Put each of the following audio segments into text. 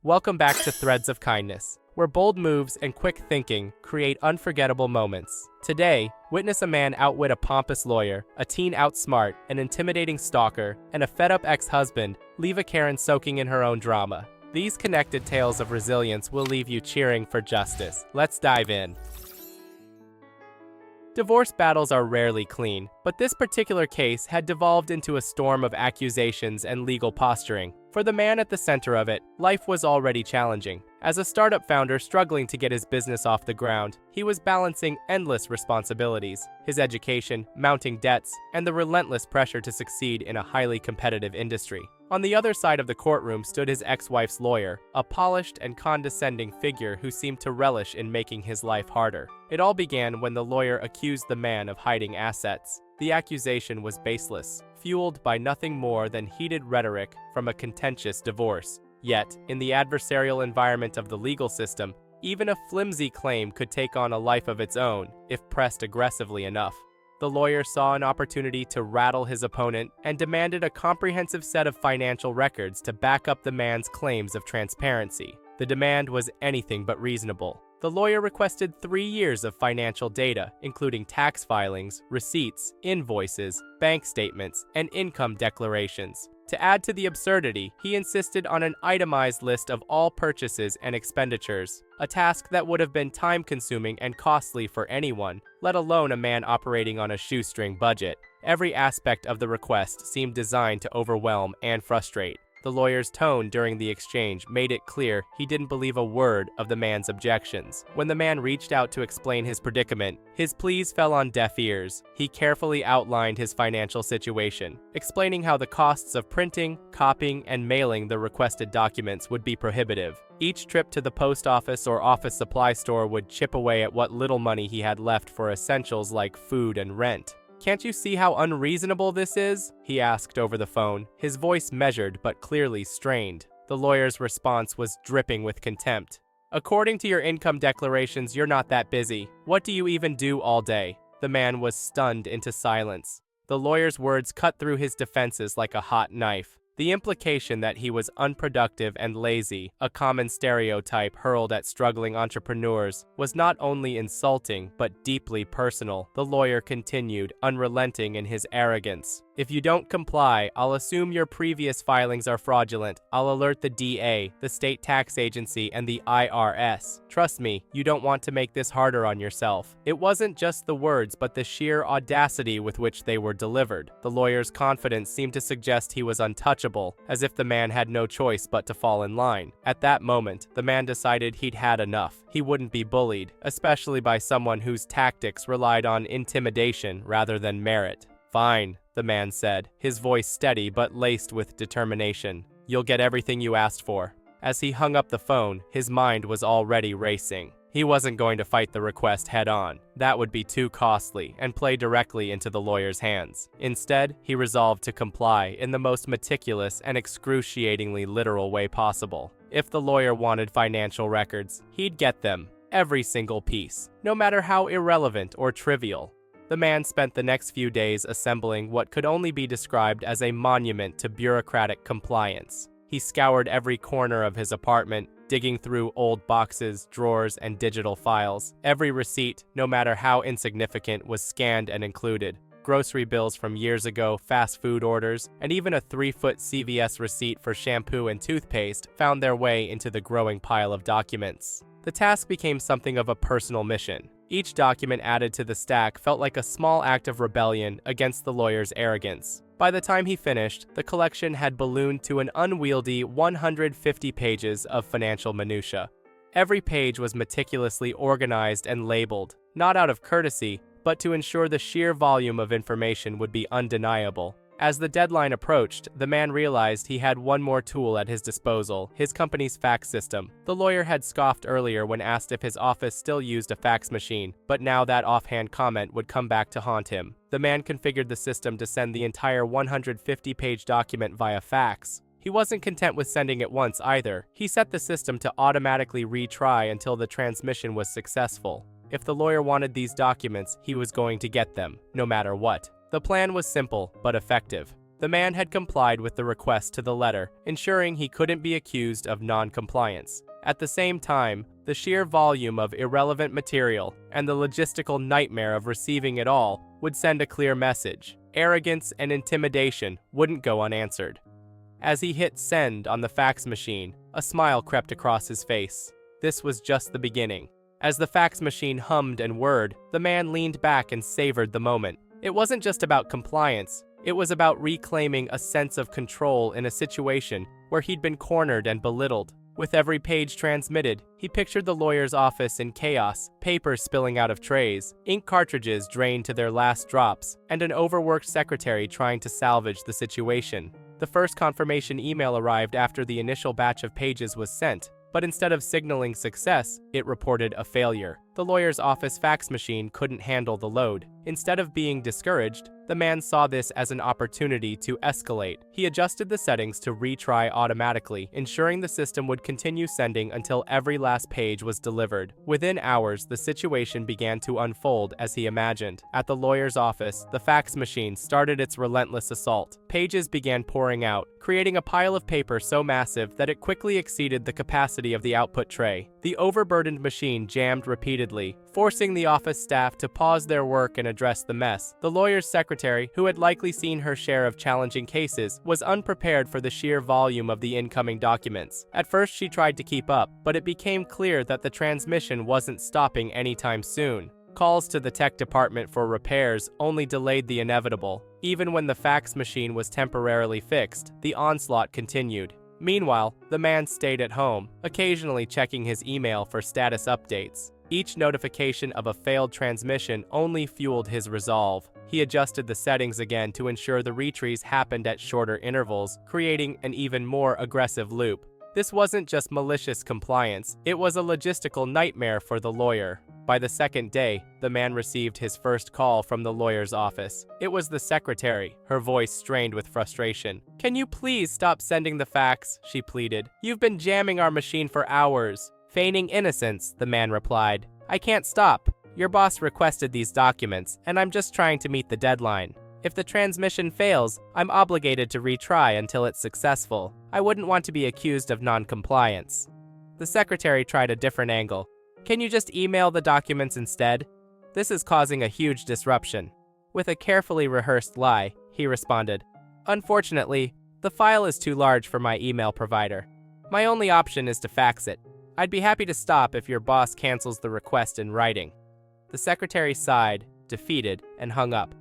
Welcome back to Threads of Kindness, where bold moves and quick thinking create unforgettable moments. Today, witness a man outwit a pompous lawyer, a teen outsmart an intimidating stalker, and a fed-up ex-husband leave a Karen soaking in her own drama. These connected tales of resilience will leave you cheering for justice. Let's dive in. Divorce battles are rarely clean, but this particular case had devolved into a storm of accusations and legal posturing. For the man at the center of it, life was already challenging. As a startup founder struggling to get his business off the ground, he was balancing endless responsibilities: his education, mounting debts, and the relentless pressure to succeed in a highly competitive industry. On the other side of the courtroom stood his ex-wife's lawyer, a polished and condescending figure who seemed to relish in making his life harder. It all began when the lawyer accused the man of hiding assets. The accusation was baseless, fueled by nothing more than heated rhetoric from a contentious divorce. Yet, in the adversarial environment of the legal system, even a flimsy claim could take on a life of its own if pressed aggressively enough. The lawyer saw an opportunity to rattle his opponent and demanded a comprehensive set of financial records to back up the man's claims of transparency. The demand was anything but reasonable. The lawyer requested 3 years of financial data, including tax filings, receipts, invoices, bank statements, and income declarations. To add to the absurdity, he insisted on an itemized list of all purchases and expenditures, a task that would have been time-consuming and costly for anyone, let alone a man operating on a shoestring budget. Every aspect of the request seemed designed to overwhelm and frustrate. The lawyer's tone during the exchange made it clear he didn't believe a word of the man's objections. When the man reached out to explain his predicament, his pleas fell on deaf ears. He carefully outlined his financial situation, explaining how the costs of printing, copying, and mailing the requested documents would be prohibitive. Each trip to the post office or office supply store would chip away at what little money he had left for essentials like food and rent. "Can't you see how unreasonable this is?" he asked over the phone, his voice measured but clearly strained. The lawyer's response was dripping with contempt. "According to your income declarations, you're not that busy. What do you even do all day?" The man was stunned into silence. The lawyer's words cut through his defenses like a hot knife. The implication that he was unproductive and lazy, a common stereotype hurled at struggling entrepreneurs, was not only insulting but deeply personal. The lawyer continued, unrelenting in his arrogance. "If you don't comply, I'll assume your previous filings are fraudulent. I'll alert the DA, the state tax agency, and the IRS. Trust me, you don't want to make this harder on yourself." It wasn't just the words, but the sheer audacity with which they were delivered. The lawyer's confidence seemed to suggest he was untouchable, as if the man had no choice but to fall in line. At that moment, the man decided he'd had enough. He wouldn't be bullied, especially by someone whose tactics relied on intimidation rather than merit. "Fine," the man said, his voice steady but laced with determination. "You'll get everything you asked for." As he hung up the phone, his mind was already racing. He wasn't going to fight the request head-on. That would be too costly and play directly into the lawyer's hands. Instead, he resolved to comply in the most meticulous and excruciatingly literal way possible. If the lawyer wanted financial records, he'd get them, every single piece, no matter how irrelevant or trivial. The man spent the next few days assembling what could only be described as a monument to bureaucratic compliance. He scoured every corner of his apartment, digging through old boxes, drawers, and digital files. Every receipt, no matter how insignificant, was scanned and included. Grocery bills from years ago, fast food orders, and even a 3-foot CVS receipt for shampoo and toothpaste found their way into the growing pile of documents. The task became something of a personal mission. Each document added to the stack felt like a small act of rebellion against the lawyer's arrogance. By the time he finished, the collection had ballooned to an unwieldy 150 pages of financial minutia. Every page was meticulously organized and labeled, not out of courtesy, but to ensure the sheer volume of information would be undeniable. As the deadline approached, the man realized he had one more tool at his disposal: his company's fax system. The lawyer had scoffed earlier when asked if his office still used a fax machine, but now that offhand comment would come back to haunt him. The man configured the system to send the entire 150-page document via fax. He wasn't content with sending it once either. He set the system to automatically retry until the transmission was successful. If the lawyer wanted these documents, he was going to get them, no matter what. The plan was simple, but effective. The man had complied with the request to the letter, ensuring he couldn't be accused of non-compliance. At the same time, the sheer volume of irrelevant material and the logistical nightmare of receiving it all would send a clear message. Arrogance and intimidation wouldn't go unanswered. As he hit send on the fax machine, a smile crept across his face. This was just the beginning. As the fax machine hummed and whirred, the man leaned back and savored the moment. It wasn't just about compliance. It was about reclaiming a sense of control in a situation where he'd been cornered and belittled. With every page transmitted, he pictured the lawyer's office in chaos, papers spilling out of trays, ink cartridges drained to their last drops, and an overworked secretary trying to salvage the situation. The first confirmation email arrived after the initial batch of pages was sent, but instead of signaling success, it reported a failure. The lawyer's office fax machine couldn't handle the load. Instead of being discouraged, the man saw this as an opportunity to escalate. He adjusted the settings to retry automatically, ensuring the system would continue sending until every last page was delivered. Within hours, the situation began to unfold as he imagined. At the lawyer's office, the fax machine started its relentless assault. Pages began pouring out, creating a pile of paper so massive that it quickly exceeded the capacity of the output tray. The overburdened machine jammed repeatedly, forcing the office staff to pause their work and address the mess. The lawyer's secretary, who had likely seen her share of challenging cases, was unprepared for the sheer volume of the incoming documents. At first, she tried to keep up, but it became clear that the transmission wasn't stopping anytime soon. Calls to the tech department for repairs only delayed the inevitable. Even when the fax machine was temporarily fixed, the onslaught continued. Meanwhile, the man stayed at home, occasionally checking his email for status updates. Each notification of a failed transmission only fueled his resolve. He adjusted the settings again to ensure the retries happened at shorter intervals, creating an even more aggressive loop. This wasn't just malicious compliance, it was a logistical nightmare for the lawyer. By the second day, the man received his first call from the lawyer's office. It was the secretary, her voice strained with frustration. "Can you please stop sending the fax?" she pleaded. "You've been jamming our machine for hours." Feigning innocence, the man replied, "I can't stop. Your boss requested these documents, and I'm just trying to meet the deadline. If the transmission fails, I'm obligated to retry until it's successful. I wouldn't want to be accused of non-compliance." The secretary tried a different angle. "Can you just email the documents instead? This is causing a huge disruption." With a carefully rehearsed lie, he responded, "Unfortunately, the file is too large for my email provider. My only option is to fax it. I'd be happy to stop if your boss cancels the request in writing." The secretary sighed, defeated, and hung up.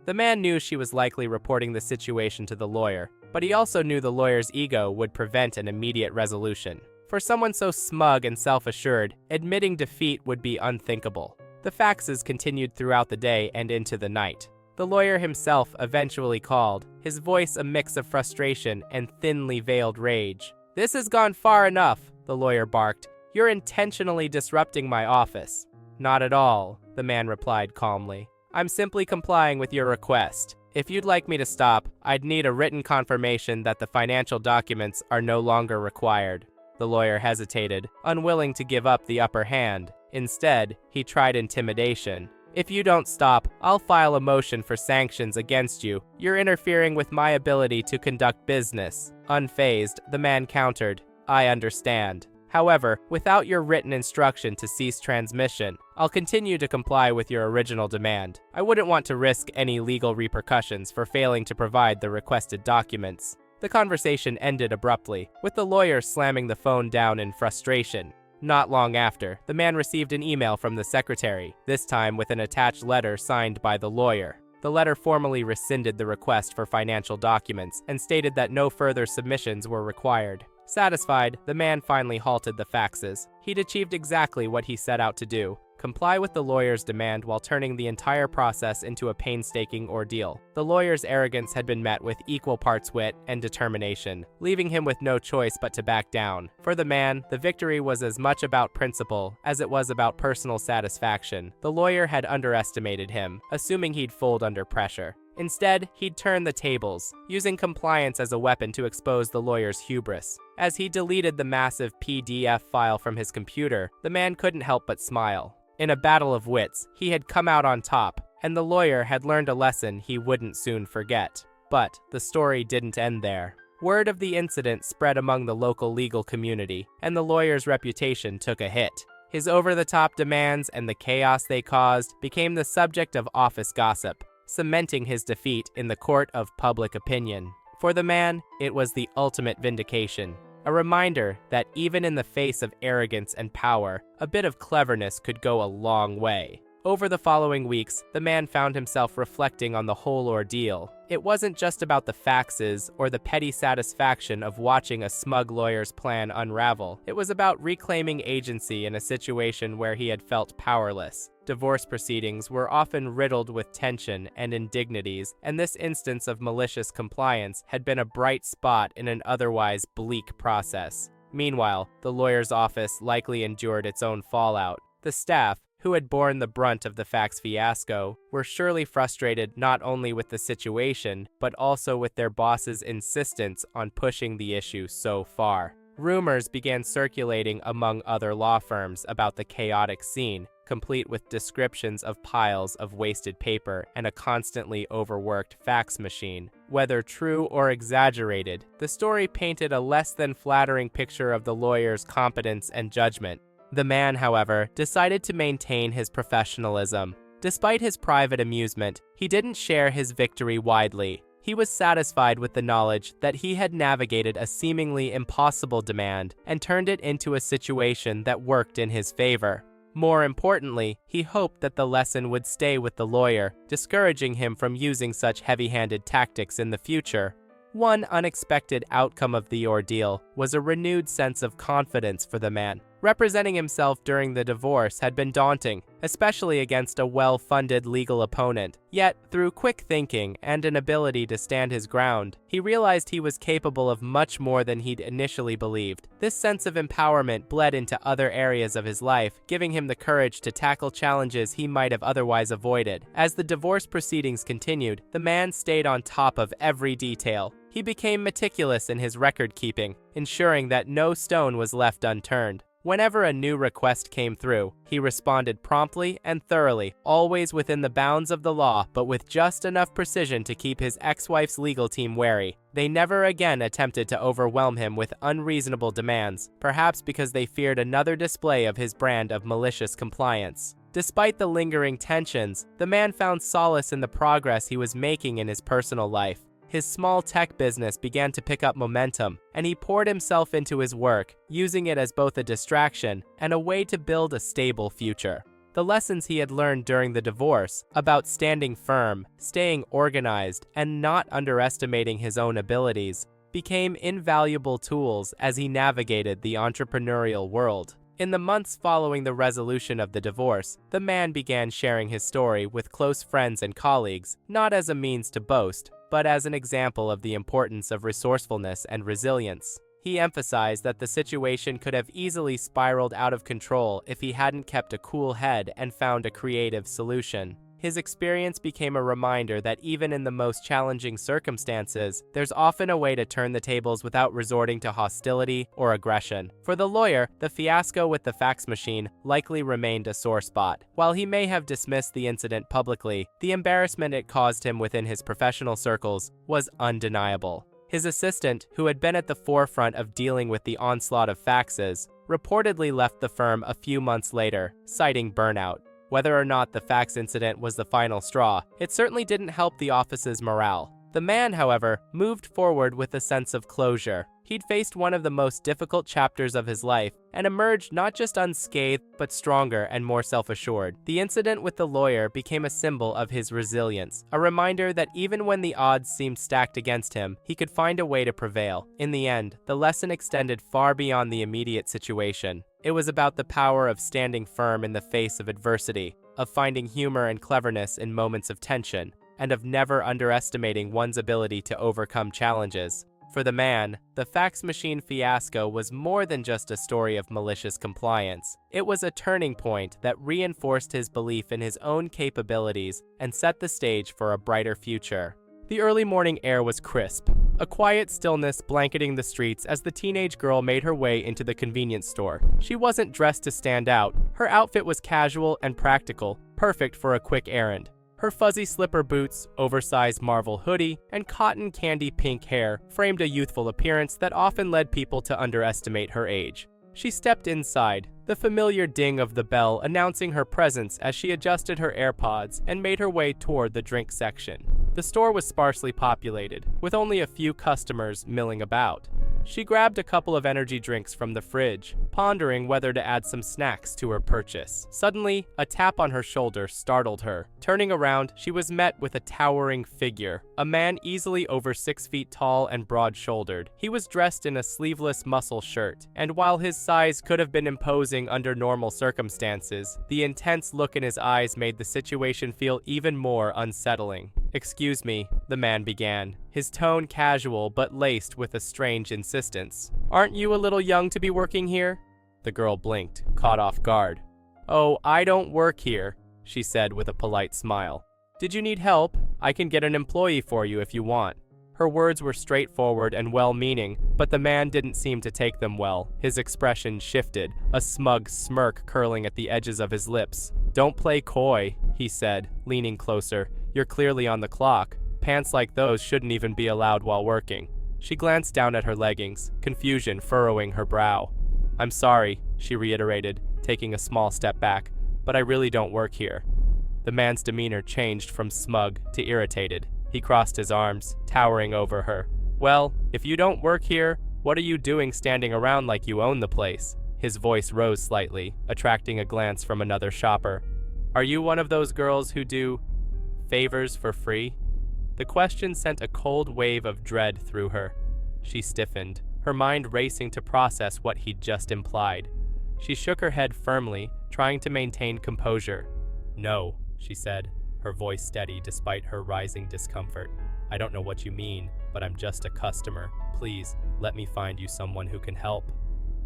The man knew she was likely reporting the situation to the lawyer, but he also knew the lawyer's ego would prevent an immediate resolution. For someone so smug and self-assured, admitting defeat would be unthinkable. The faxes continued throughout the day and into the night. The lawyer himself eventually called, his voice a mix of frustration and thinly veiled rage. "This has gone far enough," the lawyer barked. "You're intentionally disrupting my office." "Not at all," the man replied calmly. "I'm simply complying with your request. If you'd like me to stop, I'd need a written confirmation that the financial documents are no longer required." The lawyer hesitated, unwilling to give up the upper hand. Instead, he tried intimidation. "If you don't stop, I'll file a motion for sanctions against you. You're interfering with my ability to conduct business." Unfazed, the man countered, "I understand. However, without your written instruction to cease transmission, I'll continue to comply with your original demand. I wouldn't want to risk any legal repercussions for failing to provide the requested documents." The conversation ended abruptly, with the lawyer slamming the phone down in frustration. Not long after, the man received an email from the secretary, this time with an attached letter signed by the lawyer. The letter formally rescinded the request for financial documents and stated that no further submissions were required. Satisfied, the man finally halted the faxes. He'd achieved exactly what he set out to do: comply with the lawyer's demand while turning the entire process into a painstaking ordeal. The lawyer's arrogance had been met with equal parts wit and determination, leaving him with no choice but to back down. For the man, the victory was as much about principle as it was about personal satisfaction. The lawyer had underestimated him, assuming he'd fold under pressure. Instead, he'd turn the tables, using compliance as a weapon to expose the lawyer's hubris. As he deleted the massive PDF file from his computer, the man couldn't help but smile. In a battle of wits, he had come out on top, and the lawyer had learned a lesson he wouldn't soon forget. But the story didn't end there. Word of the incident spread among the local legal community, and the lawyer's reputation took a hit. His over-the-top demands and the chaos they caused became the subject of office gossip, cementing his defeat in the court of public opinion. For the man, it was the ultimate vindication, a reminder that even in the face of arrogance and power, a bit of cleverness could go a long way. Over the following weeks, the man found himself reflecting on the whole ordeal. It wasn't just about the faxes or the petty satisfaction of watching a smug lawyer's plan unravel. It was about reclaiming agency in a situation where he had felt powerless. Divorce proceedings were often riddled with tension and indignities, and this instance of malicious compliance had been a bright spot in an otherwise bleak process. Meanwhile, the lawyer's office likely endured its own fallout. The staff, who had borne the brunt of the fax fiasco, were surely frustrated not only with the situation, but also with their boss's insistence on pushing the issue so far. Rumors began circulating among other law firms about the chaotic scene, complete with descriptions of piles of wasted paper and a constantly overworked fax machine. Whether true or exaggerated, the story painted a less than flattering picture of the lawyer's competence and judgment. The man, however, decided to maintain his professionalism. Despite his private amusement, he didn't share his victory widely. He was satisfied with the knowledge that he had navigated a seemingly impossible demand and turned it into a situation that worked in his favor. More importantly, he hoped that the lesson would stay with the lawyer, discouraging him from using such heavy-handed tactics in the future. One unexpected outcome of the ordeal was a renewed sense of confidence for the man. Representing himself during the divorce had been daunting, especially against a well-funded legal opponent. Yet, through quick thinking and an ability to stand his ground, he realized he was capable of much more than he'd initially believed. This sense of empowerment bled into other areas of his life, giving him the courage to tackle challenges he might have otherwise avoided. As the divorce proceedings continued, the man stayed on top of every detail. He became meticulous in his record-keeping, ensuring that no stone was left unturned. Whenever a new request came through, he responded promptly and thoroughly, always within the bounds of the law, but with just enough precision to keep his ex-wife's legal team wary. They never again attempted to overwhelm him with unreasonable demands, perhaps because they feared another display of his brand of malicious compliance. Despite the lingering tensions, the man found solace in the progress he was making in his personal life. His small tech business began to pick up momentum, and he poured himself into his work, using it as both a distraction and a way to build a stable future. The lessons he had learned during the divorce about standing firm, staying organized, and not underestimating his own abilities became invaluable tools as he navigated the entrepreneurial world. In the months following the resolution of the divorce, the man began sharing his story with close friends and colleagues, not as a means to boast, but as an example of the importance of resourcefulness and resilience. He emphasized that the situation could have easily spiraled out of control if he hadn't kept a cool head and found a creative solution. His experience became a reminder that even in the most challenging circumstances, there's often a way to turn the tables without resorting to hostility or aggression. For the lawyer, the fiasco with the fax machine likely remained a sore spot. While he may have dismissed the incident publicly, the embarrassment it caused him within his professional circles was undeniable. His assistant, who had been at the forefront of dealing with the onslaught of faxes, reportedly left the firm a few months later, citing burnout. Whether or not the fax incident was the final straw, it certainly didn't help the office's morale. The man, however, moved forward with a sense of closure. He'd faced one of the most difficult chapters of his life and emerged not just unscathed, but stronger and more self-assured. The incident with the lawyer became a symbol of his resilience, a reminder that even when the odds seemed stacked against him, he could find a way to prevail. In the end, the lesson extended far beyond the immediate situation. It was about the power of standing firm in the face of adversity, of finding humor and cleverness in moments of tension, and of never underestimating one's ability to overcome challenges. For the man, the fax machine fiasco was more than just a story of malicious compliance. It was a turning point that reinforced his belief in his own capabilities and set the stage for a brighter future. The early morning air was crisp, a quiet stillness blanketing the streets as the teenage girl made her way into the convenience store. She wasn't dressed to stand out. Her outfit was casual and practical, perfect for a quick errand. Her fuzzy slipper boots, oversized Marvel hoodie, and cotton candy pink hair framed a youthful appearance that often led people to underestimate her age. She stepped inside, the familiar ding of the bell announcing her presence as she adjusted her AirPods and made her way toward the drink section. The store was sparsely populated, with only a few customers milling about. She grabbed a couple of energy drinks from the fridge, pondering whether to add some snacks to her purchase. Suddenly, a tap on her shoulder startled her. Turning around, she was met with a towering figure, a man easily over 6 feet tall and broad-shouldered. He was dressed in a sleeveless muscle shirt, and while his size could have been imposing under normal circumstances, the intense look in his eyes made the situation feel even more unsettling. "Excuse me," the man began, his tone casual but laced with a strange insistence. "Aren't you a little young to be working here?" The girl blinked, caught off guard. "Oh, I don't work here," she said with a polite smile. "Did you need help? I can get an employee for you if you want." Her words were straightforward and well-meaning, but the man didn't seem to take them well. His expression shifted, a smug smirk curling at the edges of his lips. "Don't play coy," he said, leaning closer. "You're clearly on the clock. Pants like those shouldn't even be allowed while working." She glanced down at her leggings, confusion furrowing her brow. "I'm sorry," she reiterated, taking a small step back, "but I really don't work here." The man's demeanor changed from smug to irritated. He crossed his arms, towering over her. "Well, if you don't work here, what are you doing standing around like you own the place?" His voice rose slightly, attracting a glance from another shopper. "Are you one of those girls who do favors for free?" The question sent a cold wave of dread through her. She stiffened, her mind racing to process what he'd just implied. She shook her head firmly, trying to maintain composure. "No," she said, her voice steady despite her rising discomfort. "I don't know what you mean, but I'm just a customer. Please, let me find you someone who can help."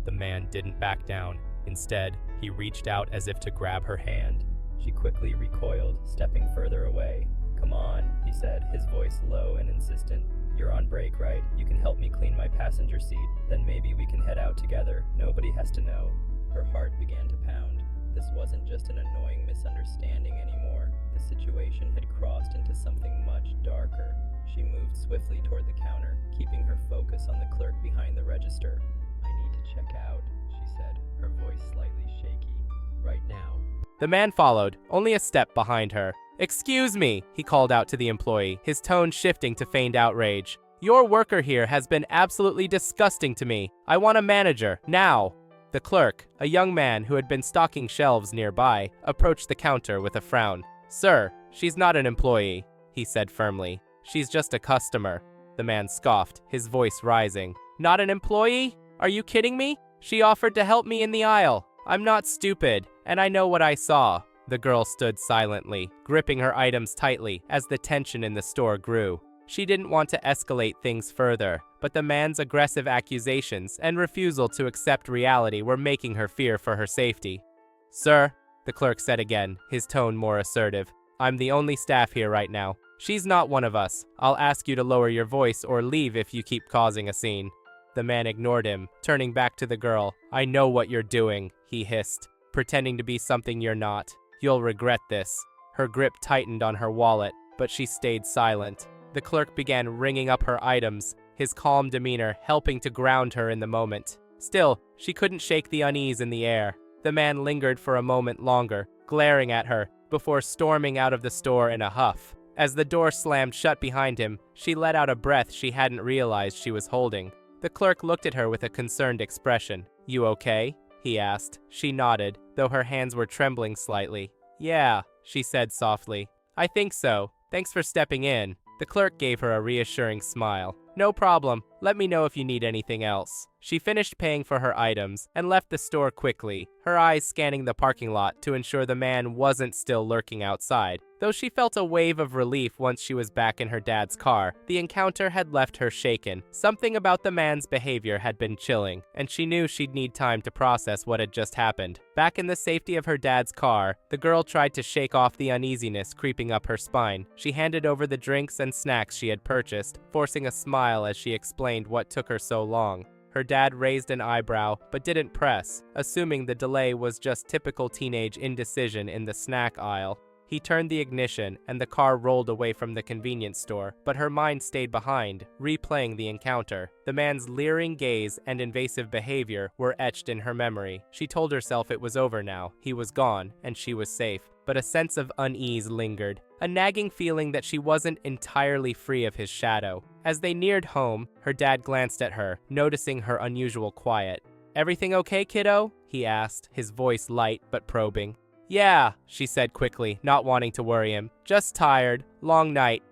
The man didn't back down. Instead, he reached out as if to grab her hand. She quickly recoiled, stepping further away. "Come on," he said, his voice low and insistent. "You're on break, right? You can help me clean my passenger seat. Then maybe we can head out together. Nobody has to know." Her heart began to pound. This wasn't just an annoying misunderstanding anymore. The situation had crossed into something much darker. She moved swiftly toward the counter, keeping her focus on the clerk behind the register. "I need to check out," she said, her voice slightly shaky. "Right now." The man followed, only a step behind her. "Excuse me," he called out to the employee, his tone shifting to feigned outrage. "Your worker here has been absolutely disgusting to me. I want a manager, now." The clerk, a young man who had been stocking shelves nearby, approached the counter with a frown. "Sir, she's not an employee," he said firmly. "She's just a customer." The man scoffed, his voice rising. "Not an employee? Are you kidding me? She offered to help me in the aisle. I'm not stupid, and I know what I saw." The girl stood silently, gripping her items tightly as the tension in the store grew. She didn't want to escalate things further, but the man's aggressive accusations and refusal to accept reality were making her fear for her safety. "Sir," the clerk said again, his tone more assertive, "I'm the only staff here right now. She's not one of us. I'll ask you to lower your voice or leave if you keep causing a scene." The man ignored him, turning back to the girl. "I know what you're doing," he hissed, "pretending to be something you're not. You'll regret this." Her grip tightened on her wallet, but she stayed silent. The clerk began ringing up her items, his calm demeanor helping to ground her in the moment. Still, she couldn't shake the unease in the air. The man lingered for a moment longer, glaring at her, before storming out of the store in a huff. As the door slammed shut behind him, she let out a breath she hadn't realized she was holding. The clerk looked at her with a concerned expression. "You okay?" he asked. She nodded, though her hands were trembling slightly. "Yeah," she said softly. "I think so. Thanks for stepping in." The clerk gave her a reassuring smile. "No problem. Let me know if you need anything else." She finished paying for her items and left the store quickly, her eyes scanning the parking lot to ensure the man wasn't still lurking outside. Though she felt a wave of relief once she was back in her dad's car, the encounter had left her shaken. Something about the man's behavior had been chilling, and she knew she'd need time to process what had just happened. Back in the safety of her dad's car, the girl tried to shake off the uneasiness creeping up her spine. She handed over the drinks and snacks she had purchased, forcing a smile as she explained what took her so long. Her dad raised an eyebrow, but didn't press, assuming the delay was just typical teenage indecision in the snack aisle. He turned the ignition and the car rolled away from the convenience store, but her mind stayed behind, replaying the encounter. The man's leering gaze and invasive behavior were etched in her memory. She told herself it was over now, he was gone, and she was safe. But a sense of unease lingered, a nagging feeling that she wasn't entirely free of his shadow. As they neared home, her dad glanced at her, noticing her unusual quiet. "Everything okay, kiddo?" he asked, his voice light but probing. "Yeah," she said quickly, not wanting to worry him. "Just tired. Long night."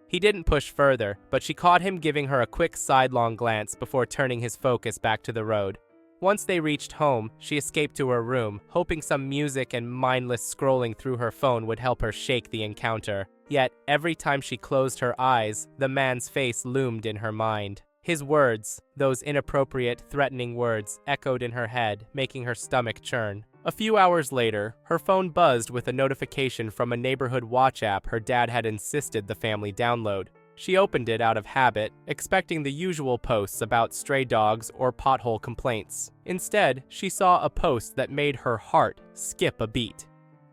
He didn't push further, but she caught him giving her a quick sidelong glance before turning his focus back to the road. Once they reached home, she escaped to her room, hoping some music and mindless scrolling through her phone would help her shake the encounter. Yet, every time she closed her eyes, the man's face loomed in her mind. His words, those inappropriate, threatening words, echoed in her head, making her stomach churn. A few hours later, her phone buzzed with a notification from a neighborhood watch app her dad had insisted the family download. She opened it out of habit, expecting the usual posts about stray dogs or pothole complaints. Instead, she saw a post that made her heart skip a beat.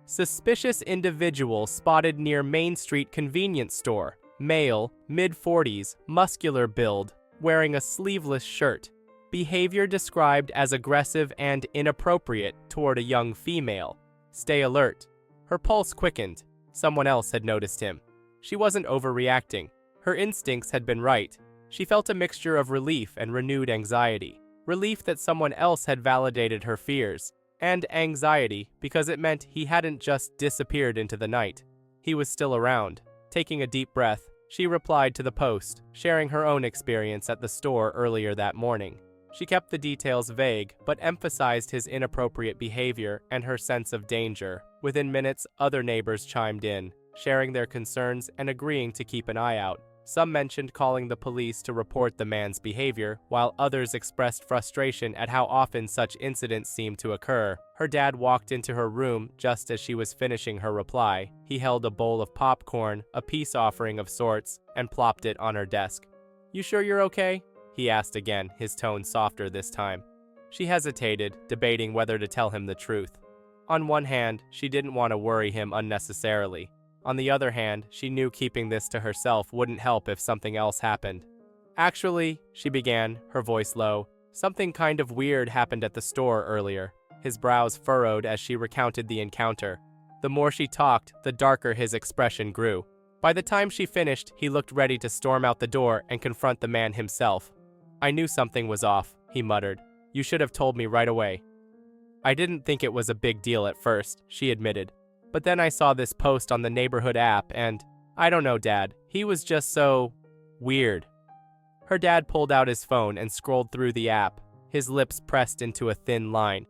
Suspicious individual spotted near Main Street convenience store. Male, mid-40s, muscular build, wearing a sleeveless shirt. Behavior described as aggressive and inappropriate toward a young female. Stay alert. Her pulse quickened. Someone else had noticed him. She wasn't overreacting. Her instincts had been right. She felt a mixture of relief and renewed anxiety. Relief that someone else had validated her fears, and anxiety because it meant he hadn't just disappeared into the night. He was still around. Taking a deep breath, she replied to the post, sharing her own experience at the store earlier that morning. She kept the details vague, but emphasized his inappropriate behavior and her sense of danger. Within minutes, other neighbors chimed in, sharing their concerns and agreeing to keep an eye out. Some mentioned calling the police to report the man's behavior, while others expressed frustration at how often such incidents seemed to occur. Her dad walked into her room just as she was finishing her reply. He held a bowl of popcorn, a peace offering of sorts, and plopped it on her desk. "You sure you're okay?" he asked again, his tone softer this time. She hesitated, debating whether to tell him the truth. On one hand, she didn't want to worry him unnecessarily. On the other hand, she knew keeping this to herself wouldn't help if something else happened. "Actually," she began, her voice low, "something kind of weird happened at the store earlier." His brows furrowed as she recounted the encounter. The more she talked, the darker his expression grew. By the time she finished, he looked ready to storm out the door and confront the man himself. "I knew something was off," he muttered. "You should have told me right away." "I didn't think it was a big deal at first," she admitted. "But then I saw this post on the neighborhood app and, I don't know, Dad, he was just so weird." Her dad pulled out his phone and scrolled through the app, his lips pressed into a thin line.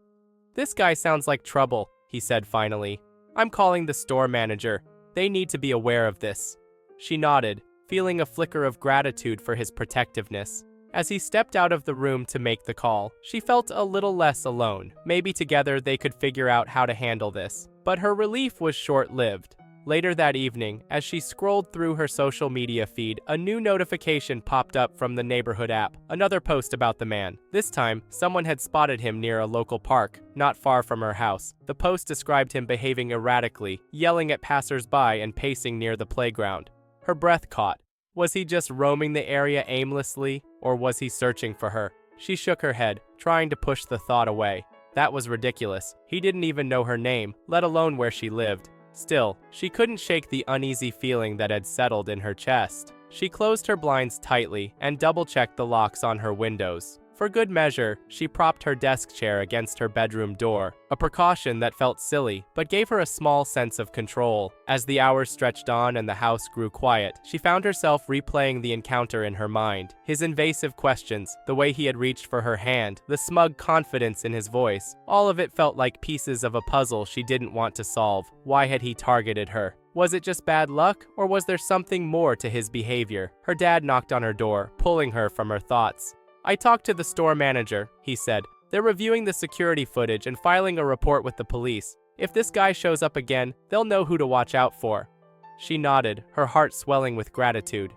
"This guy sounds like trouble," he said finally. "I'm calling the store manager. They need to be aware of this." She nodded, feeling a flicker of gratitude for his protectiveness. As he stepped out of the room to make the call, she felt a little less alone. Maybe together they could figure out how to handle this. But her relief was short-lived. Later that evening, as she scrolled through her social media feed, a new notification popped up from the neighborhood app, another post about the man. This time, someone had spotted him near a local park, not far from her house. The post described him behaving erratically, yelling at passers-by and pacing near the playground. Her breath caught. Was he just roaming the area aimlessly, or was he searching for her? She shook her head, trying to push the thought away. That was ridiculous. He didn't even know her name, let alone where she lived. Still, she couldn't shake the uneasy feeling that had settled in her chest. She closed her blinds tightly and double-checked the locks on her windows. For good measure, she propped her desk chair against her bedroom door, a precaution that felt silly, but gave her a small sense of control. As the hours stretched on and the house grew quiet, she found herself replaying the encounter in her mind. His invasive questions, the way he had reached for her hand, the smug confidence in his voice, all of it felt like pieces of a puzzle she didn't want to solve. Why had he targeted her? Was it just bad luck, or was there something more to his behavior? Her dad knocked on her door, pulling her from her thoughts. "I talked to the store manager," he said. "They're reviewing the security footage and filing a report with the police. If this guy shows up again, they'll know who to watch out for." She nodded, her heart swelling with gratitude.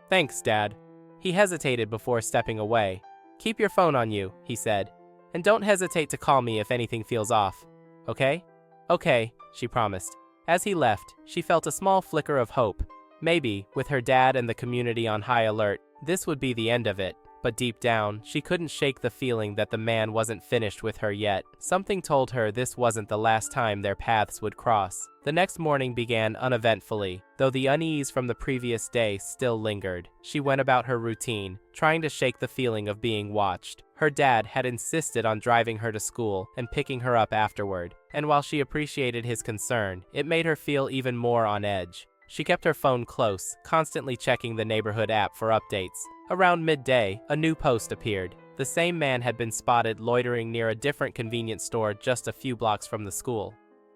"Thanks, Dad." He hesitated before stepping away. "Keep your phone on you," he said. "And don't hesitate to call me if anything feels off. Okay?" "Okay," she promised. As he left, she felt a small flicker of hope. Maybe, with her dad and the community on high alert, this would be the end of it. But deep down, she couldn't shake the feeling that the man wasn't finished with her yet. Something told her this wasn't the last time their paths would cross. The next morning began uneventfully, though the unease from the previous day still lingered. She went about her routine, trying to shake the feeling of being watched. Her dad had insisted on driving her to school and picking her up afterward, and while she appreciated his concern, it made her feel even more on edge. She kept her phone close, constantly checking the neighborhood app for updates. Around midday, a new post appeared. The same man had been spotted loitering near a different convenience store just a few blocks from the school.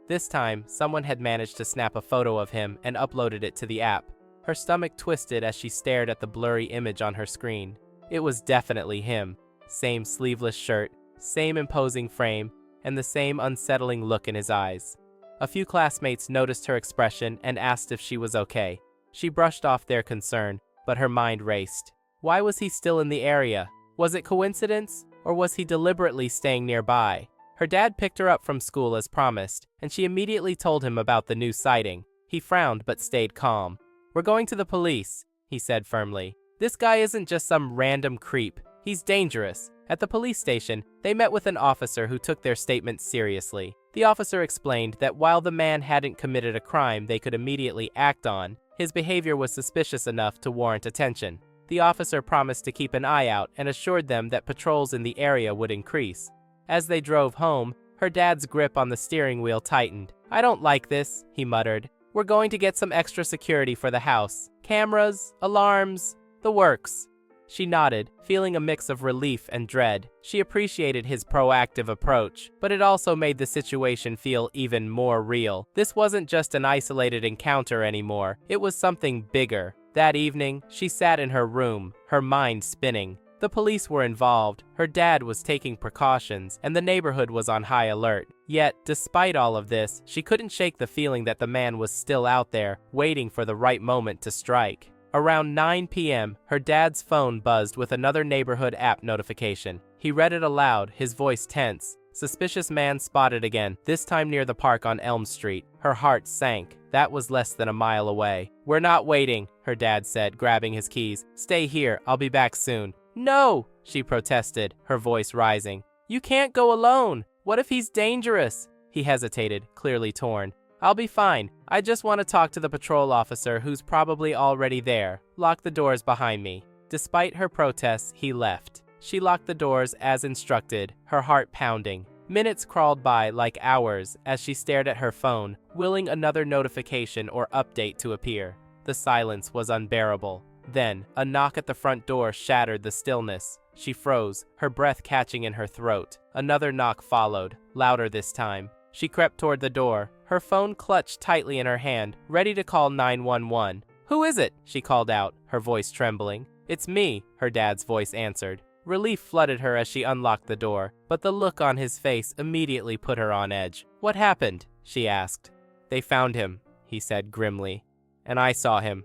This time, someone had managed to snap a photo of him and uploaded it to the app. Her stomach twisted as she stared at the blurry image on her screen. It was definitely him. Same sleeveless shirt, same imposing frame, and the same unsettling look in his eyes. A few classmates noticed her expression and asked if she was okay. She brushed off their concern, but her mind raced. Why was he still in the area? Was it coincidence, or was he deliberately staying nearby? Her dad picked her up from school as promised, and she immediately told him about the new sighting. He frowned but stayed calm. "We're going to the police," he said firmly. "This guy isn't just some random creep. He's dangerous." At the police station, they met with an officer who took their statement seriously. The officer explained that while the man hadn't committed a crime they could immediately act on, his behavior was suspicious enough to warrant attention. The officer promised to keep an eye out and assured them that patrols in the area would increase. As they drove home, her dad's grip on the steering wheel tightened. "I don't like this," he muttered. "We're going to get some extra security for the house. Cameras, alarms, the works." She nodded, feeling a mix of relief and dread. She appreciated his proactive approach, but it also made the situation feel even more real. This wasn't just an isolated encounter anymore. It was something bigger. That evening, she sat in her room, her mind spinning. The police were involved, her dad was taking precautions, and the neighborhood was on high alert. Yet, despite all of this, she couldn't shake the feeling that the man was still out there, waiting for the right moment to strike. Around 9 p.m., her dad's phone buzzed with another neighborhood app notification. He read it aloud, his voice tense. "Suspicious man spotted again, this time near the park on Elm Street." Her heart sank. That was less than a mile away. "We're not waiting," her dad said, grabbing his keys. "Stay here, I'll be back soon." "No," she protested, her voice rising. "You can't go alone. What if he's dangerous?" He hesitated, clearly torn. "I'll be fine. I just want to talk to the patrol officer who's probably already there. Lock the doors behind me." Despite her protests, he left. She locked the doors as instructed, her heart pounding. Minutes crawled by like hours as she stared at her phone, willing another notification or update to appear. The silence was unbearable. Then, a knock at the front door shattered the stillness. She froze, her breath catching in her throat. Another knock followed, louder this time. She crept toward the door, her phone clutched tightly in her hand, ready to call 911. "Who is it?" she called out, her voice trembling. "It's me," her dad's voice answered. Relief flooded her as she unlocked the door, but the look on his face immediately put her on edge. "What happened?" she asked. "They found him," he said grimly. "And I saw him."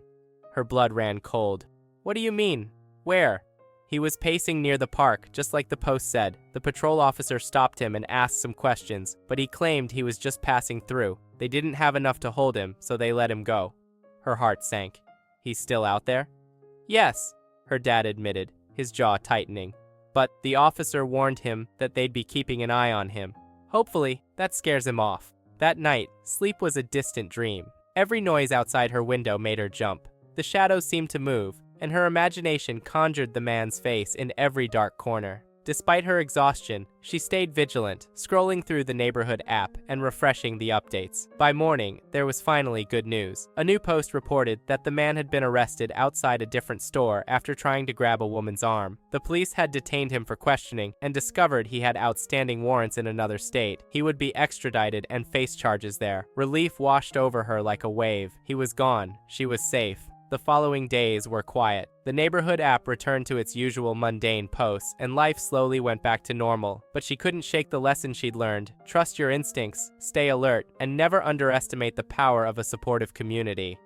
Her blood ran cold. "What do you mean? Where?" "He was pacing near the park, just like the post said. The patrol officer stopped him and asked some questions, but he claimed he was just passing through. They didn't have enough to hold him, so they let him go." Her heart sank. "He's still out there?" "Yes," her dad admitted, his jaw tightening. "But the officer warned him that they'd be keeping an eye on him. Hopefully, that scares him off." That night, sleep was a distant dream. Every noise outside her window made her jump. The shadows seemed to move, and her imagination conjured the man's face in every dark corner. Despite her exhaustion, she stayed vigilant, scrolling through the neighborhood app and refreshing the updates. By morning, there was finally good news. A new post reported that the man had been arrested outside a different store after trying to grab a woman's arm. The police had detained him for questioning and discovered he had outstanding warrants in another state. He would be extradited and face charges there. Relief washed over her like a wave. He was gone. She was safe. The following days were quiet. The neighborhood app returned to its usual mundane posts, and life slowly went back to normal. But she couldn't shake the lesson she'd learned. Trust your instincts, stay alert, and never underestimate the power of a supportive community.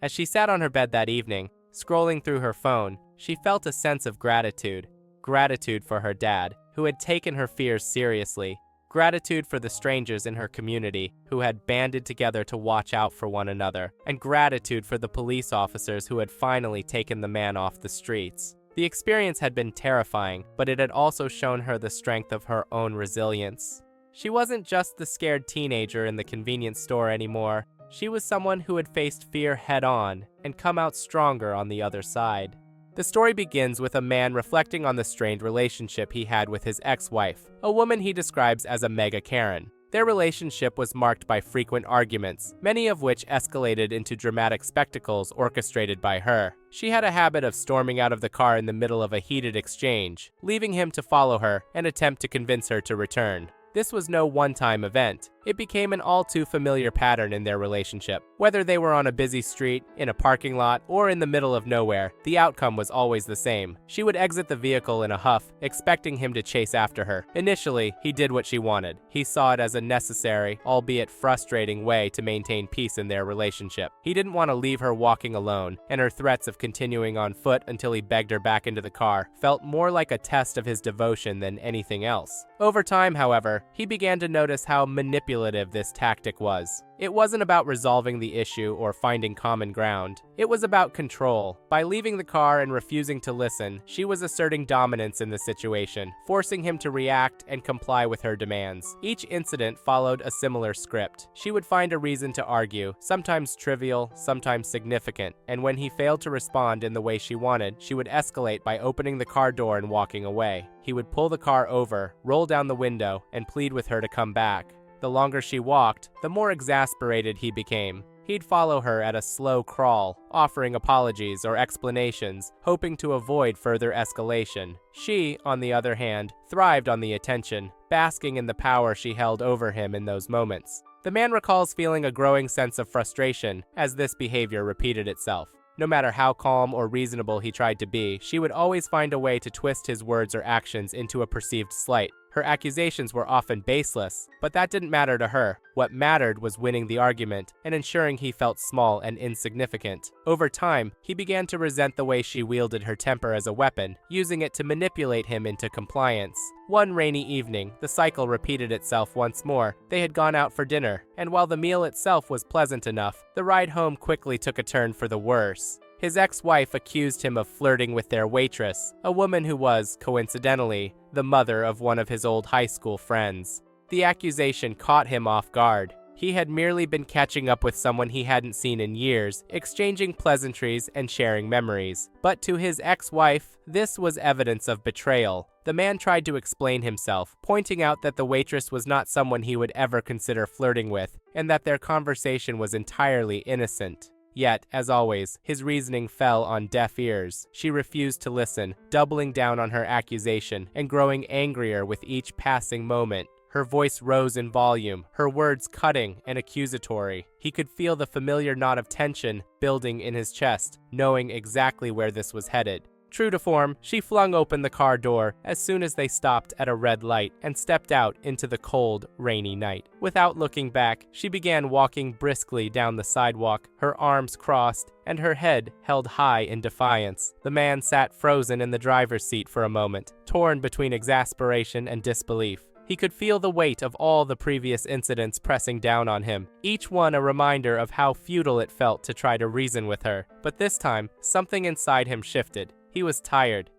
As she sat on her bed that evening, scrolling through her phone, she felt a sense of gratitude. Gratitude for her dad, who had taken her fears seriously. gratitude for the strangers in her community who had banded together to watch out for one another, and gratitude for the police officers who had finally taken the man off the streets. The experience had been terrifying, but it had also shown her the strength of her own resilience. She wasn't just the scared teenager in the convenience store anymore. She was someone who had faced fear head-on and come out stronger on the other side. The story begins with a man reflecting on the strained relationship he had with his ex-wife, a woman he describes as a mega Karen. Their relationship was marked by frequent arguments, many of which escalated into dramatic spectacles orchestrated by her. She had a habit of storming out of the car in the middle of a heated exchange, leaving him to follow her and attempt to convince her to return. This was no one-time event. It became an all-too-familiar pattern in their relationship. Whether they were on a busy street, in a parking lot, or in the middle of nowhere, the outcome was always the same. She would exit the vehicle in a huff, expecting him to chase after her. Initially, he did what she wanted. He saw it as a necessary, albeit frustrating way to maintain peace in their relationship. He didn't want to leave her walking alone, and her threats of continuing on foot until he begged her back into the car felt more like a test of his devotion than anything else. Over time, however, he began to notice how manipulative this tactic was. It wasn't about resolving the issue or finding common ground. It was about control. By leaving the car and refusing to listen, she was asserting dominance in the situation, forcing him to react and comply with her demands. Each incident followed a similar script. She would find a reason to argue, sometimes trivial, sometimes significant, and when he failed to respond in the way she wanted, she would escalate by opening the car door and walking away. He would pull the car over, roll down the window, and plead with her to come back. The longer she walked, the more exasperated he became. He'd follow her at a slow crawl, offering apologies or explanations, hoping to avoid further escalation. She, on the other hand, thrived on the attention, basking in the power she held over him in those moments. The man recalls feeling a growing sense of frustration as this behavior repeated itself. No matter how calm or reasonable he tried to be, she would always find a way to twist his words or actions into a perceived slight. Her accusations were often baseless, but that didn't matter to her. What mattered was winning the argument and ensuring he felt small and insignificant. Over time, he began to resent the way she wielded her temper as a weapon, using it to manipulate him into compliance. One rainy evening, the cycle repeated itself once more. They had gone out for dinner, and while the meal itself was pleasant enough, the ride home quickly took a turn for the worse. His ex-wife accused him of flirting with their waitress, a woman who was, coincidentally, the mother of one of his old high school friends. The accusation caught him off guard. He had merely been catching up with someone he hadn't seen in years, exchanging pleasantries and sharing memories. But to his ex-wife, this was evidence of betrayal. The man tried to explain himself, pointing out that the waitress was not someone he would ever consider flirting with, and that their conversation was entirely innocent. Yet, as always, his reasoning fell on deaf ears. She refused to listen, doubling down on her accusation and growing angrier with each passing moment. Her voice rose in volume, her words cutting and accusatory. He could feel the familiar knot of tension building in his chest, knowing exactly where this was headed. True to form, she flung open the car door as soon as they stopped at a red light and stepped out into the cold, rainy night. Without looking back, she began walking briskly down the sidewalk, her arms crossed and her head held high in defiance. The man sat frozen in the driver's seat for a moment, torn between exasperation and disbelief. He could feel the weight of all the previous incidents pressing down on him, each one a reminder of how futile it felt to try to reason with her. But this time, something inside him shifted. He was tired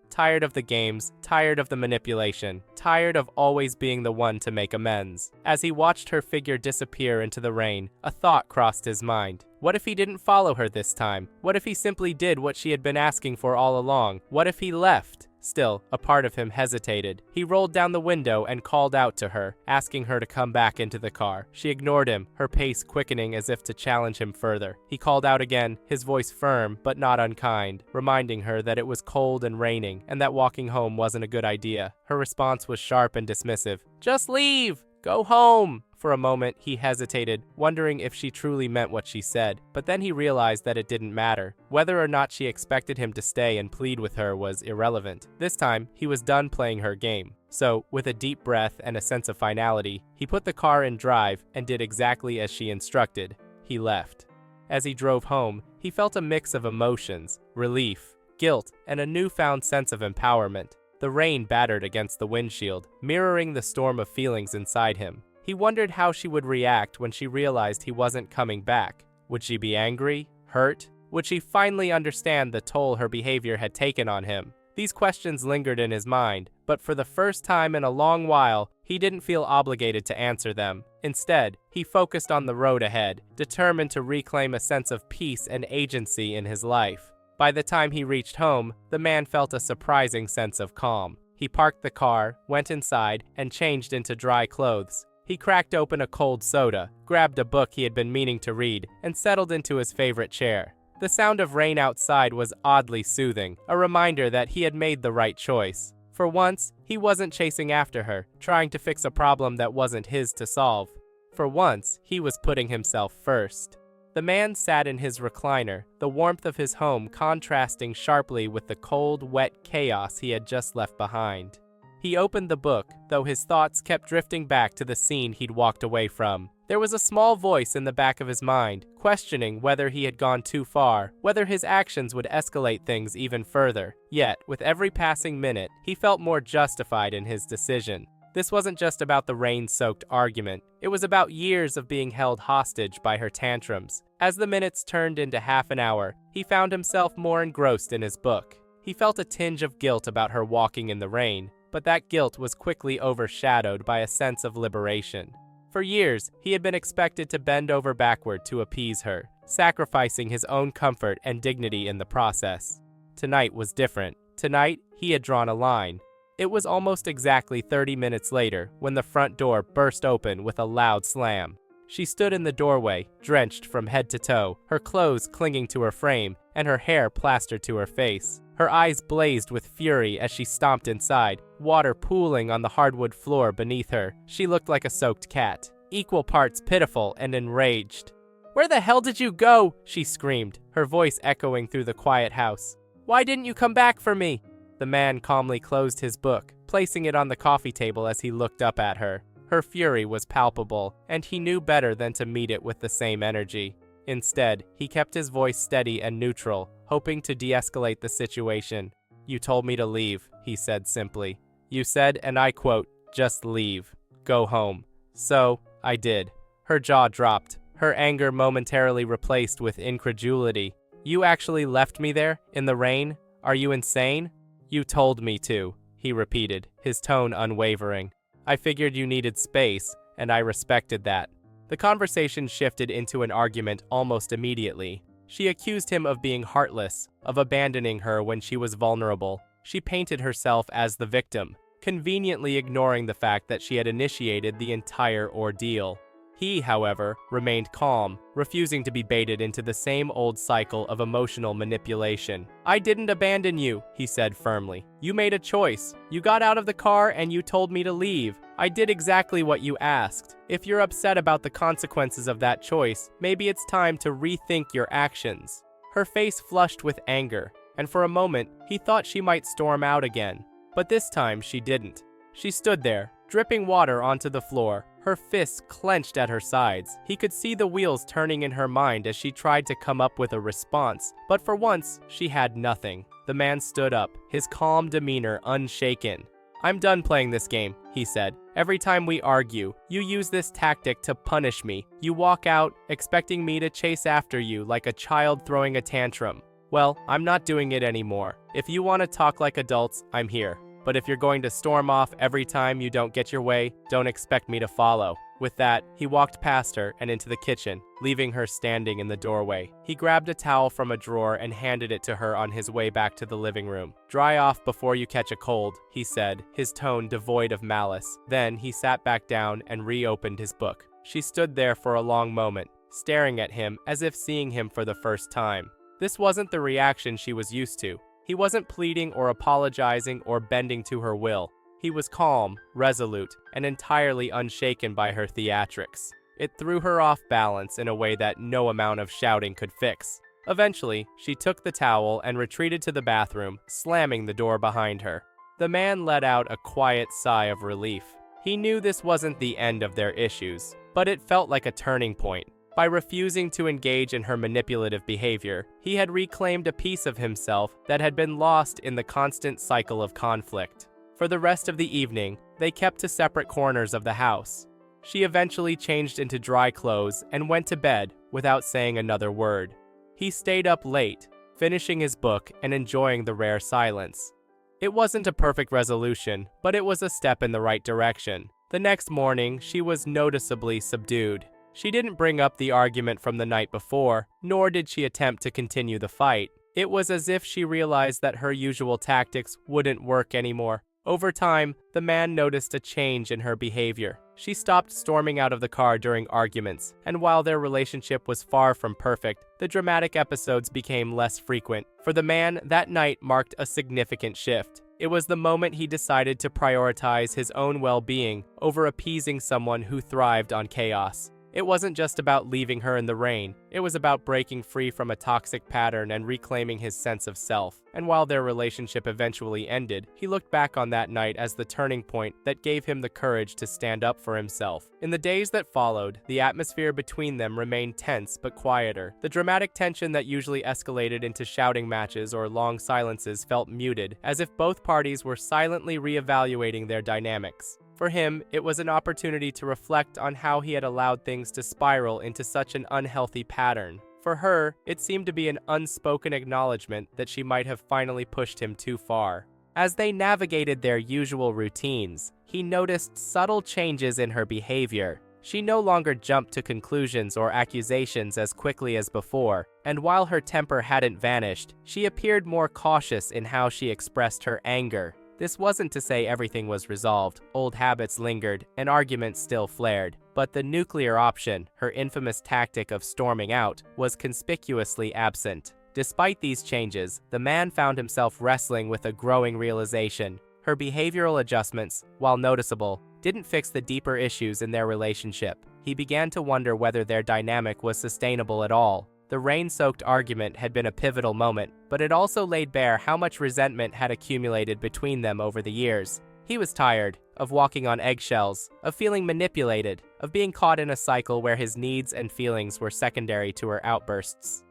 of the games, tired of the manipulation, tired of always being the one to make amends. As he watched her figure disappear into the rain, a thought crossed his mind. What if he didn't follow her this time? What if he simply did what she had been asking for all along? What if he left? Still, a part of him hesitated. He rolled down the window and called out to her, asking her to come back into the car. She ignored him, her pace quickening as if to challenge him further. He called out again, his voice firm but not unkind, reminding her that it was cold and raining and that walking home wasn't a good idea. Her response was sharp and dismissive. "Just leave! Go home!" For a moment, he hesitated, wondering if she truly meant what she said, but then he realized that it didn't matter. Whether or not she expected him to stay and plead with her was irrelevant. This time, he was done playing her game. So, with a deep breath and a sense of finality, he put the car in drive and did exactly as she instructed. He left. As he drove home, he felt a mix of emotions, relief, guilt, and a newfound sense of empowerment. The rain battered against the windshield, mirroring the storm of feelings inside him. He wondered how she would react when she realized he wasn't coming back. Would she be angry? Hurt? Would she finally understand the toll her behavior had taken on him? These questions lingered in his mind, but for the first time in a long while, he didn't feel obligated to answer them. Instead, he focused on the road ahead, determined to reclaim a sense of peace and agency in his life. By the time he reached home, the man felt a surprising sense of calm. He parked the car, went inside, and changed into dry clothes. He cracked open a cold soda, grabbed a book he had been meaning to read, and settled into his favorite chair. The sound of rain outside was oddly soothing, a reminder that he had made the right choice. For once, he wasn't chasing after her, trying to fix a problem that wasn't his to solve. For once, he was putting himself first. The man sat in his recliner, the warmth of his home contrasting sharply with the cold, wet chaos he had just left behind. He opened the book, though his thoughts kept drifting back to the scene he'd walked away from. There was a small voice in the back of his mind, questioning whether he had gone too far, whether his actions would escalate things even further. Yet, with every passing minute, he felt more justified in his decision. This wasn't just about the rain-soaked argument. It was about years of being held hostage by her tantrums. As the minutes turned into half an hour, he found himself more engrossed in his book. He felt a tinge of guilt about her walking in the rain, but that guilt was quickly overshadowed by a sense of liberation. For years, he had been expected to bend over backward to appease her, sacrificing his own comfort and dignity in the process. Tonight was different. Tonight, he had drawn a line. It was almost exactly 30 minutes later when the front door burst open with a loud slam. She stood in the doorway, drenched from head to toe, her clothes clinging to her frame and her hair plastered to her face. Her eyes blazed with fury as she stomped inside, water pooling on the hardwood floor beneath her. She looked like a soaked cat, equal parts pitiful and enraged. "Where the hell did you go?" she screamed, her voice echoing through the quiet house. "Why didn't you come back for me?" The man calmly closed his book, placing it on the coffee table as he looked up at her. Her fury was palpable, and he knew better than to meet it with the same energy. Instead, he kept his voice steady and neutral, hoping to de-escalate the situation. "You told me to leave," he said simply. "You said, and I quote, 'just leave. Go home.' So, I did." Her jaw dropped, her anger momentarily replaced with incredulity. "You actually left me there, in the rain? Are you insane?" "You told me to," he repeated, his tone unwavering. "I figured you needed space, and I respected that." The conversation shifted into an argument almost immediately. She accused him of being heartless, of abandoning her when she was vulnerable. She painted herself as the victim, conveniently ignoring the fact that she had initiated the entire ordeal. He, however, remained calm, refusing to be baited into the same old cycle of emotional manipulation. "I didn't abandon you," he said firmly. "You made a choice. You got out of the car and you told me to leave. I did exactly what you asked. If you're upset about the consequences of that choice, maybe it's time to rethink your actions." Her face flushed with anger, and for a moment, he thought she might storm out again. But this time, she didn't. She stood there, dripping water onto the floor, her fists clenched at her sides. He could see the wheels turning in her mind as she tried to come up with a response, but for once, she had nothing. The man stood up, his calm demeanor unshaken. "I'm done playing this game," he said. "Every time we argue, you use this tactic to punish me. You walk out, expecting me to chase after you like a child throwing a tantrum. Well, I'm not doing it anymore. If you want to talk like adults, I'm here. But if you're going to storm off every time you don't get your way, don't expect me to follow." With that, he walked past her and into the kitchen, leaving her standing in the doorway. He grabbed a towel from a drawer and handed it to her on his way back to the living room. "Dry off before you catch a cold," he said, his tone devoid of malice. Then he sat back down and reopened his book. She stood there for a long moment, staring at him as if seeing him for the first time. This wasn't the reaction she was used to. He wasn't pleading or apologizing or bending to her will. He was calm, resolute, and entirely unshaken by her theatrics. It threw her off balance in a way that no amount of shouting could fix. Eventually, she took the towel and retreated to the bathroom, slamming the door behind her. The man let out a quiet sigh of relief. He knew this wasn't the end of their issues, but it felt like a turning point. By refusing to engage in her manipulative behavior, he had reclaimed a piece of himself that had been lost in the constant cycle of conflict. For the rest of the evening, they kept to separate corners of the house. She eventually changed into dry clothes and went to bed without saying another word. He stayed up late, finishing his book and enjoying the rare silence. It wasn't a perfect resolution, but it was a step in the right direction. The next morning, she was noticeably subdued. She didn't bring up the argument from the night before, nor did she attempt to continue the fight. It was as if she realized that her usual tactics wouldn't work anymore. Over time, the man noticed a change in her behavior. She stopped storming out of the car during arguments, and while their relationship was far from perfect, the dramatic episodes became less frequent. For the man, that night marked a significant shift. It was the moment he decided to prioritize his own well-being over appeasing someone who thrived on chaos. It wasn't just about leaving her in the rain. It was about breaking free from a toxic pattern and reclaiming his sense of self. And while their relationship eventually ended, he looked back on that night as the turning point that gave him the courage to stand up for himself. In the days that followed, the atmosphere between them remained tense but quieter. The dramatic tension that usually escalated into shouting matches or long silences felt muted, as if both parties were silently reevaluating their dynamics. For him, it was an opportunity to reflect on how he had allowed things to spiral into such an unhealthy pattern. For her, it seemed to be an unspoken acknowledgement that she might have finally pushed him too far. As they navigated their usual routines, he noticed subtle changes in her behavior. She no longer jumped to conclusions or accusations as quickly as before, and while her temper hadn't vanished, she appeared more cautious in how she expressed her anger. This wasn't to say everything was resolved. Old habits lingered, and arguments still flared. But the nuclear option, her infamous tactic of storming out, was conspicuously absent. Despite these changes, the man found himself wrestling with a growing realization. Her behavioral adjustments, while noticeable, didn't fix the deeper issues in their relationship. He began to wonder whether their dynamic was sustainable at all. The rain-soaked argument had been a pivotal moment, but it also laid bare how much resentment had accumulated between them over the years. He was tired of walking on eggshells, of feeling manipulated, of being caught in a cycle where his needs and feelings were secondary to her outbursts.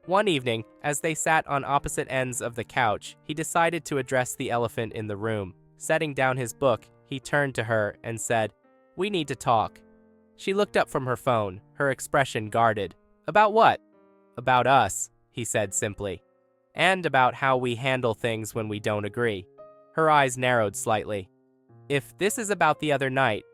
One evening, as they sat on opposite ends of the couch, he decided to address the elephant in the room. Setting down his book, he turned to her and said, "We need to talk." She looked up from her phone, her expression guarded. "About what?" "About us," he said simply, "and about how we handle things when we don't agree." Her eyes narrowed slightly. "If this is about the other night—"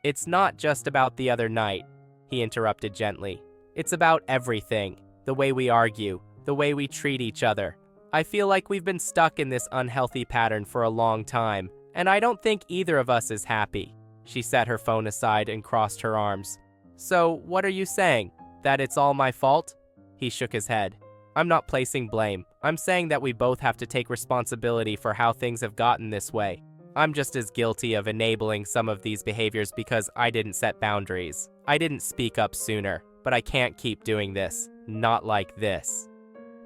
"It's not just about the other night," he interrupted gently. "It's about everything. The way we argue, the way we treat each other. I feel like we've been stuck in this unhealthy pattern for a long time, and I don't think either of us is happy." She set her phone aside and crossed her arms. "So, what are you saying? That it's all my fault?" He shook his head. "I'm not placing blame. I'm saying that we both have to take responsibility for how things have gotten this way. I'm just as guilty of enabling some of these behaviors because I didn't set boundaries. I didn't speak up sooner, but I can't keep doing this. Not like this."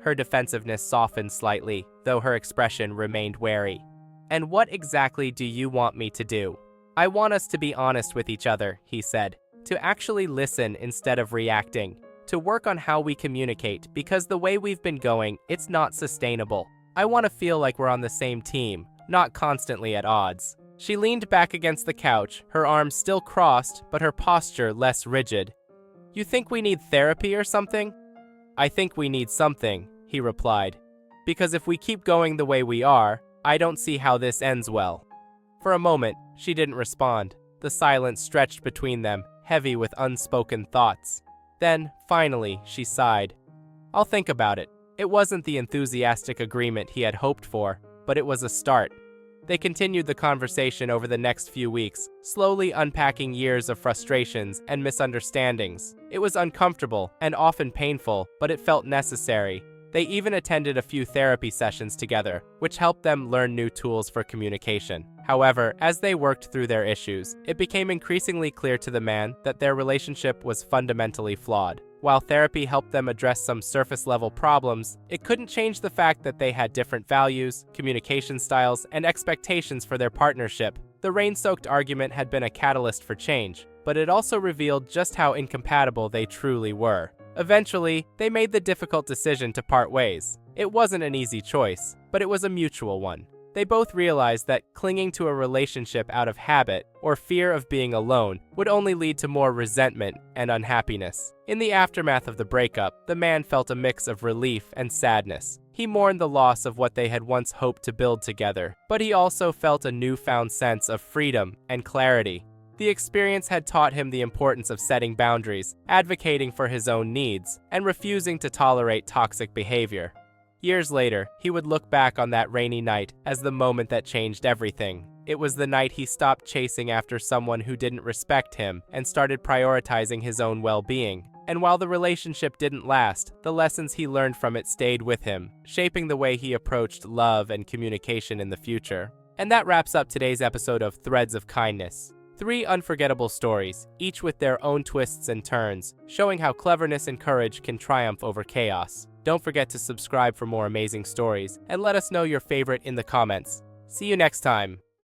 Her defensiveness softened slightly, though her expression remained wary. "And what exactly do you want me to do?" "I want us to be honest with each other," he said. "To actually listen instead of reacting. To work on how we communicate, because the way we've been going, it's not sustainable. I want to feel like we're on the same team, not constantly at odds." She leaned back against the couch, her arms still crossed, but her posture less rigid. "You think we need therapy or something?" "I think we need something," he replied. "Because if we keep going the way we are, I don't see how this ends well." For a moment, she didn't respond. The silence stretched between them, heavy with unspoken thoughts. Then, finally, she sighed. "I'll think about it." It wasn't the enthusiastic agreement he had hoped for, but it was a start. They continued the conversation over the next few weeks, slowly unpacking years of frustrations and misunderstandings. It was uncomfortable and often painful, but it felt necessary. They even attended a few therapy sessions together, which helped them learn new tools for communication. However, as they worked through their issues, it became increasingly clear to the man that their relationship was fundamentally flawed. While therapy helped them address some surface-level problems, it couldn't change the fact that they had different values, communication styles, and expectations for their partnership. The rain-soaked argument had been a catalyst for change, but but it also revealed just how incompatible they truly were. Eventually, they made the difficult decision to part ways. It wasn't an easy choice, but it was a mutual one. They both realized that clinging to a relationship out of habit or fear of being alone would only lead to more resentment and unhappiness. In the aftermath of the breakup, the man felt a mix of relief and sadness. He mourned the loss of what they had once hoped to build together, but he also felt a newfound sense of freedom and clarity. The experience had taught him the importance of setting boundaries, advocating for his own needs, and refusing to tolerate toxic behavior. Years later, he would look back on that rainy night as the moment that changed everything. It was the night he stopped chasing after someone who didn't respect him and started prioritizing his own well-being. And while the relationship didn't last, the lessons he learned from it stayed with him, shaping the way he approached love and communication in the future. And that wraps up today's episode of Threads of Kindness. 3 unforgettable stories, each with their own twists and turns, showing how cleverness and courage can triumph over chaos. Don't forget to subscribe for more amazing stories, and let us know your favorite in the comments. See you next time!